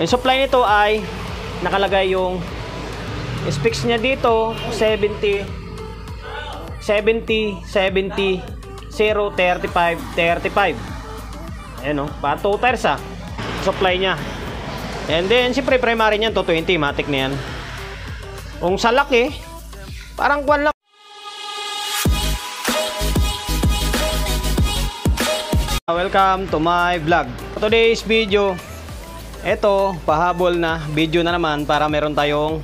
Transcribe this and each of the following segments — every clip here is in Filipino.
Yung supply nito ay nakalagay yung specs niya dito 70 70 70 0 35 35. Ayan o, pa 2 tires supply niya. And then siyempre primary niyan 220, matic na yan. Kung sa laki parang kwan lang. Welcome to my vlog. Today's video, eto pahabol na video na naman para meron tayong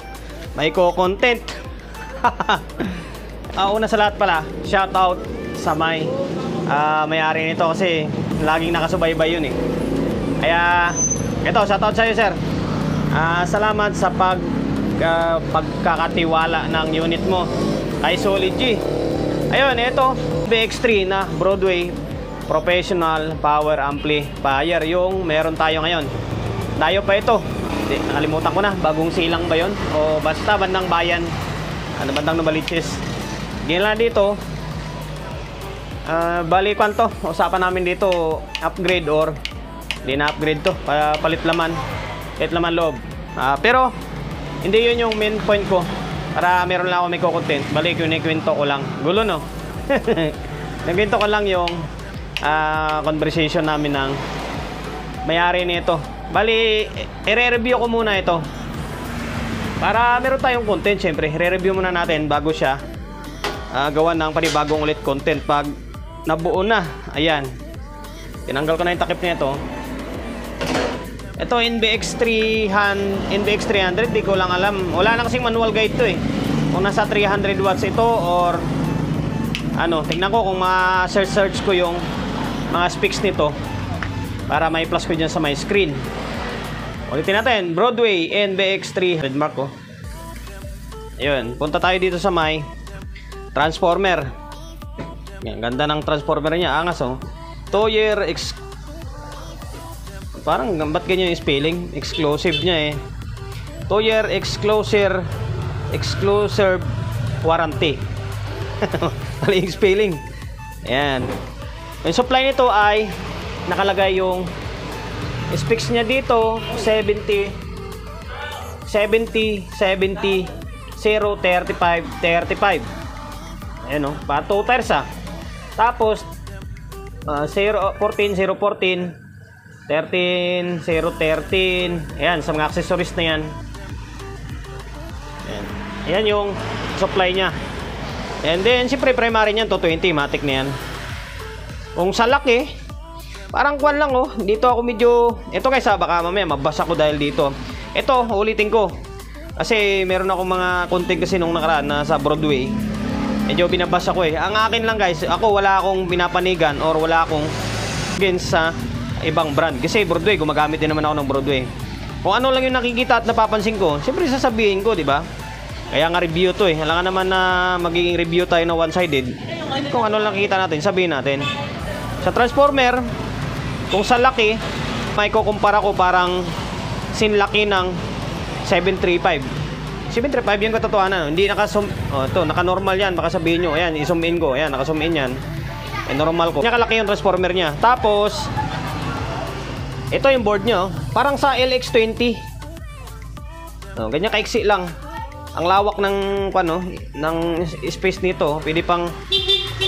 may content. Una sa lahat pala, shout out sa may-ari nito kasi laging nakasubaybay yun eh. Kaya eto, shout out sa iyo sir. Salamat sa pagkakatiwala ng unit mo kay Solid G. Ayun, eto BX3 na Broadway professional power amplifier yung meron tayo ngayon. Tayo pa ito. Nakalimutan ko na, bagong silang ba yun? O basta bandang bayan. Ano bandang Novaliches. Gila dito. Bali kwanto, usapan namin dito upgrade or hindi na upgrade to, palit laman. Palit laman loob. Pero hindi yun yung main point ko. Para meron lang ako may content. Bali kwento ko lang. Gulo no? Nagkwento ko lang yung conversation namin ng may-ari nito. Bali, i-review ko muna ito para meron tayong content. Syempre, i-review muna natin bago siya gawa ng panibagong ulit content pag nabuo na. Ayan, tinanggal ko na yung takip nito. Ito NBX 300, di ko lang alam. Wala na kasing manual guide to eh, kung nasa 300 watts ito or ano. Tingnan ko kung ma-search ko yung mga specs nito para may plus ko dyan sa my screen. Ulitin natin, Broadway NBX 300 mark ko. Ayun, punta tayo dito sa may transformer. Yan, ganda ng transformer niya, angas oh. Toyer parang ba't ganyan yung spelling? Exclusive niya eh. Toyer exclusive warranty. Mali yung spelling. Ayan. Yung supply nito ay nakalagay yung specs niya dito 70 70 70 0 35 35. Ayan o, pa 2 tires Tapos 0 14 0 14 13 0 13. Ayan, sa mga accessories na yan. Ayan, ayan yung supply niya. And then siyempre primary niyan 220, matic na yan. Kung sa laki parang kwan lang oh. Dito ako medyo, ito guys baka mamaya mabasa ko dahil dito. Ito ulitin ko kasi meron akong mga content kasi nung nakaraan na sa Broadway, medyo binabasa ko eh. Ang akin lang guys, ako wala akong pinapanigan or wala akong against sa ibang brand kasi Broadway, gumagamit din naman ako ng Broadway. Kung ano lang yung nakikita at napapansin ko, siyempre sasabihin ko, di ba? Kaya nga review to eh. Alam naman na magiging review tayo na one-sided. Kung ano lang nakikita natin, sabihin natin. Sa transformer, kung sa laki, may kukumpara ko parang sinlaki ng 735. 735 yung katotohanan. Hindi naka-normal yan. Baka sabihin nyo, ayan, i-zoom in ko. Ayan, naka-zoom in yan. Eh, normal ko. Nakalaki yung transformer niya. Tapos, ito yung board nyo. Parang sa LX20. Ganyan kaiksi lang. Ang lawak ng ng space nito. Pwede pang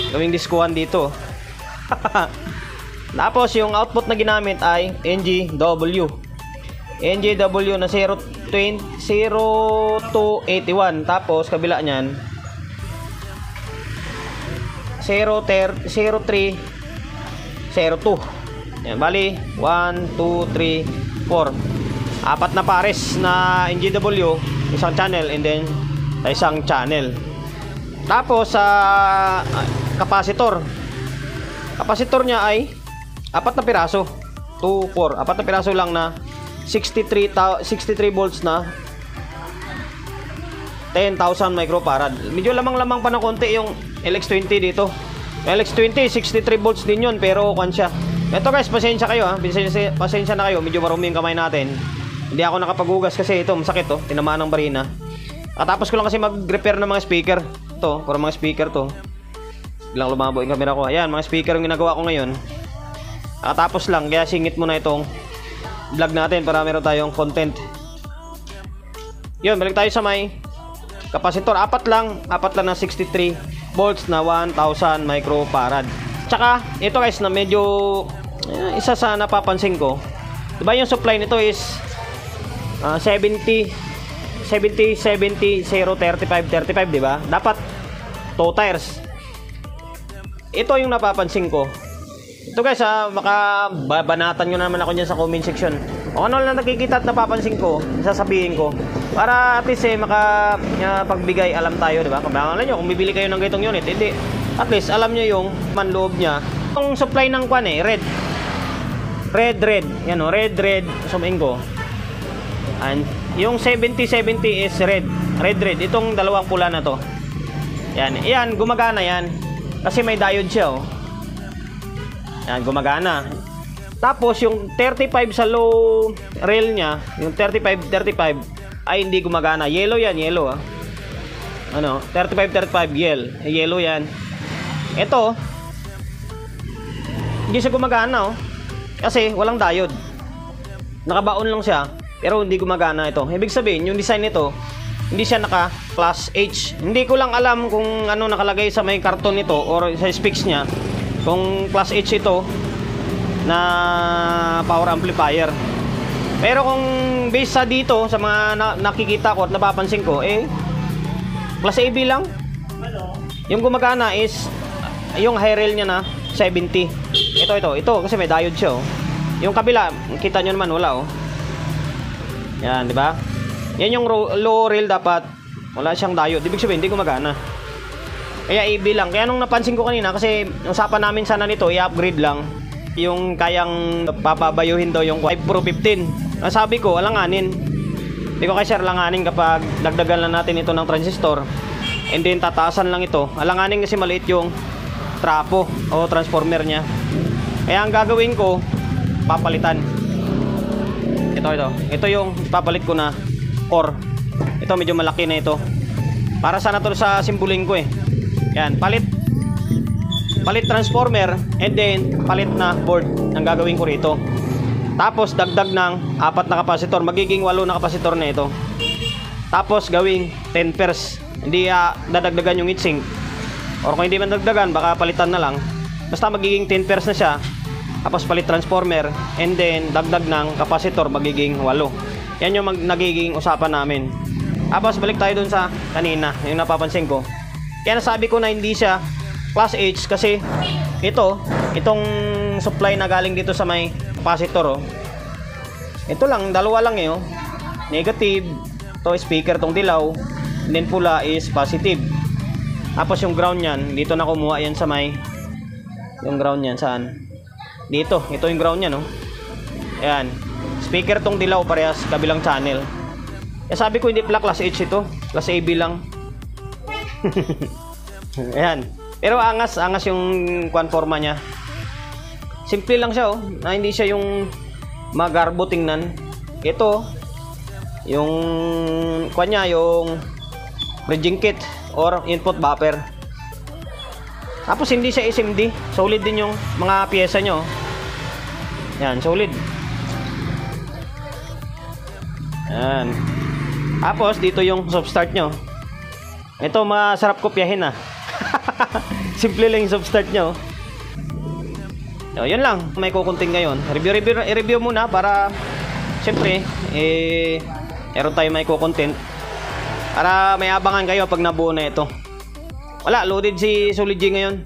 gawing diskuhan dito. Tapos yung output na ginamit ay NGW na 0281. Tapos kabila niyan 0302. Yan, bali 1, 2, 3, 4. Apat na pares na NGW, isang channel and then isang channel. Tapos sa capacitor niya ay apat na piraso. 2, 4. Apat na piraso lang na 63 volts na 10,000 microfarad. Medyo lamang-lamang pa ng konti yung LX20 dito. LX20 63 volts din yun pero kwan siya. Ito guys, pasensya kayo pasensya na kayo. Medyo marumi yung kamay natin. Hindi ako nakapaghugas kasi ito masakit to. Tinamaan ng barina. Katapos ko lang kasi mag-repair ng mga speaker. Ito, para mga speaker to. Biglang lumabo yung camera ko. Ayan, mga speaker yung ginagawa ko ngayon. Katapos lang, kaya singit mo na itong vlog natin para meron tayong content. Yun, balik tayo sa may capacitor. Apat lang na 63 volts na 1000 microfarad. Tsaka, ito guys na medyo isa sa napapansin ko. Diba yung supply nito is 70, 0, 35, 35, diba? Dapat 2 tires. Ito yung napapansin ko. Ito guys baka banatan nyo naman ako dyan sa comment section. O ano lang nakikita at napapansin ko, sasabihin ko. Para at least pagbigay alam tayo, diba? Kabangan nyo, kung bibili kayo ng ganitong unit, hindi. At least alam nyo yung manloob niya. Yung supply ng kwan red. Red. Yan o, red. Sumain ko. And yung 70 is red. Red. Itong dalawang pula na to. Yan, gumagana yan. Kasi may diode siya oh. Yan, gumagana. Tapos yung 35 sa low rail niya, yung 35 ay hindi gumagana. Yellow yan, yellow ah. Ano, 35 yellow yan. Ito hindi siya gumagana oh. Kasi walang diode. Nakabaon lang siya, pero hindi gumagana ito. Ibig sabihin, yung design nito, hindi siya naka class H. Hindi ko lang alam kung ano nakalagay sa may karton nito or sa specs niya. Kung class H ito na power amplifier. Pero kung based sa dito sa mga nakikita ko at napapansin ko class AB lang. Yung gumagana is yung high rail niya na 70. Ito kasi may diode siya oh. Yung kabila, kita nyo naman wala oh. Yan, di ba? Yan yung low rail dapat wala siyang diode. Ibig sabihin hindi gumagana. Kaya AB lang. Kaya nung napansin ko kanina, kasi usapan namin sana nito i-upgrade lang yung kayang papabayuhin daw yung 5 Pro 15. Sabi ko, alanganin. Hindi ko kay sir langanin kapag dagdagan lang natin ito ng transistor and then tataasan lang ito. Alanganin kasi maliit yung trapo o transformer niya. Kaya ang gagawin ko, papalitan. Ito yung papalit ko na core. Ito medyo malaki na ito. Para sana to sa simbolin ko Yan, palit transformer and then palit na board ang gagawin ko rito. Tapos dagdag ng 4 na kapasitor, magiging 8 na kapasitor na ito. Tapos gawing 10 pairs. Hindi dadagdagan yung heatsink. Or kung hindi man dagdagan, baka palitan na lang. Basta magiging 10 pairs na siya. Tapos palit transformer and then dagdag ng kapasitor, magiging 8. Yan yung nagiging usapan namin. Tapos balik tayo dun sa kanina, yung napapansin ko. Kaya nasabi ko na hindi siya class H kasi itong supply na galing dito sa may capacitor ito lang, dalawa lang negative. Ito speaker tong dilaw and then pula is positive. Tapos yung ground yan, dito na kumuha yan sa may yung ground yan, saan? Dito, ito yung ground yan ayan, speaker tong dilaw parehas kabilang channel. Sabi ko hindi pala class H ito, class AB lang. Ayan. Pero angas yung forma niya. Simple lang siya na hindi siya yung magarbo tingnan. Ito yung niya, yung bridging kit or input buffer. Tapos hindi siya SMD, solid din yung mga piyesa nyo. Yan, solid. Yan. Tapos dito yung soft start nyo. Ito masarap kopyahin Simple lang yung soft start nyo. Yun lang, may kukunting ngayon. I-review muna para siyempre meron tayo may kukontent para may abangan kayo pag nabuo na ito. Wala, loaded si Solid G ngayon.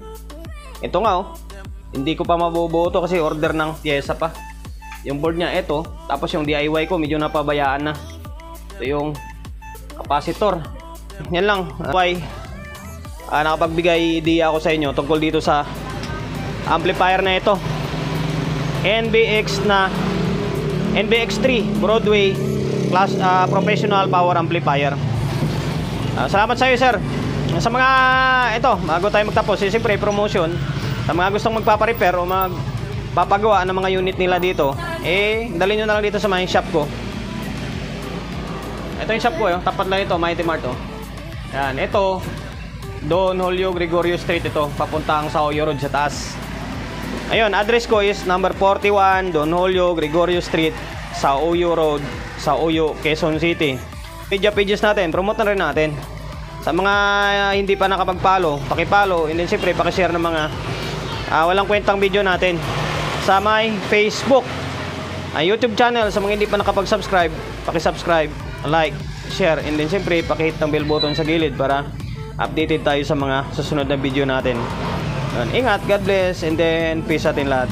Ito nga hindi ko pa mabubuo to kasi order ng pyesa pa. Yung board niya ito, tapos yung DIY ko medyo napabayaan na. Ito yung capacitor. Yan lang. Why nakapagbigay idea ako sa inyo tungkol dito sa amplifier na ito. NBX3 Broadway class professional power amplifier. Salamat sa iyo, sir. Sa mga bago tayo magtapos, siyempre promotion sa mga gustong magpapa-repair o magpapagawa ng mga unit nila dito, dalhin nyo na lang dito sa mga shop ko. Ito yung shop ko, tapat lang ito, Mighty Mart Yan, ito Don Julio Gregorio Street ito, papuntang sa Oyo Road sa taas. Ayun, address ko is number 41 Don Julio Gregorio Street, sa Oyo Road, sa Oyo, Quezon City. Pages natin, promote na rin natin. Sa mga hindi pa nakapag-follow, paki-follow, and then siyempre paki-share ng mga walang kwentang video natin sa my Facebook, YouTube channel. Sa mga hindi pa nakapag-subscribe, paki-subscribe, like, share, and then siyempre paki-hit ng bell button sa gilid para updated tayo sa mga susunod na video natin. Ingat, God bless, and then peace atin lahat.